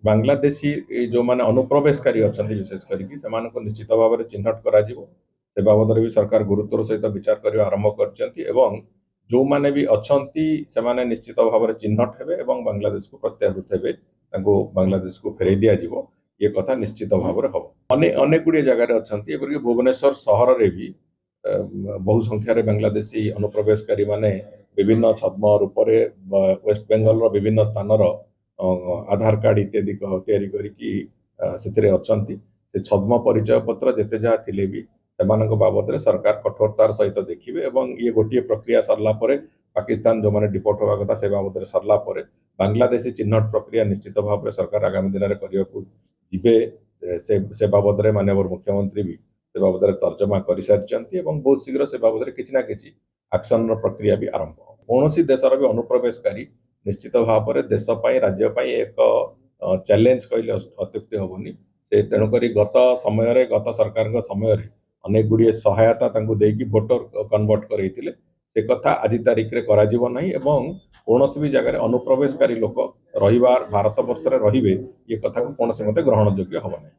बांग्लादेशी जो माने अनुप्रवेशकारी अच्छा विशेष करके निश्चित भाव में चिन्हट करा से बाबद भी सरकार गुरुत्वर सहित विचार करने आरंभ कर जो माने भी अच्छी से माने निश्चित भाव में चिन्हट हेबे एवं बांग्लादेश को प्रत्याहृत हेबे बांग्लादेश को फेरई दिया ये कथा निश्चित भाव में हम अनेक गुड़िए जगार अच्छा भुवनेश्वर सहर में भी बहु संख्यार बांग्लादेशी अनुप्रवेशकारी माने विभिन्न छद्म रूप वेस्ट बेंगल विभिन्न स्थान आधार कार्ड इत्यादि तैयारी करी अच्छी से छद्म परिचय पत्र जिते जहाँ थे भी से बाबद सरकार कठोरतार सहित देखिए और ये गोटे प्रक्रिया सरला पाकिस्तान जो मैंने डिपोर्ट होगा कथा से बाबद सरला बांग्लादेशी चिन्हट प्रक्रिया निश्चित भाव में सरकार आगामी दिन में करने से बाबद माननीय मुख्यमंत्री भी से बाबद तर्जमा कर सारी बहुत शीघ्र से बाबद किसी ना कि एक्शन प्रक्रिया भी आरंभ कौन देशर भी अनुप्रवेशकारी निश्चित भाव में देशपाई राज्यपाई एक चैलेंज कहले अत्युक्ति हेनी से तेणुक गत समय गत सरकार समय अनेक गुड़िए सहायता देकी वोटर कन्वर्ट करते से कथा आज तारीख में करा एवं कौन भी जगह अनुप्रवेशकारी लोक रही भारत वर्ष रे ये कथा को कौन मते ग्रहण योग्य हम नहीं।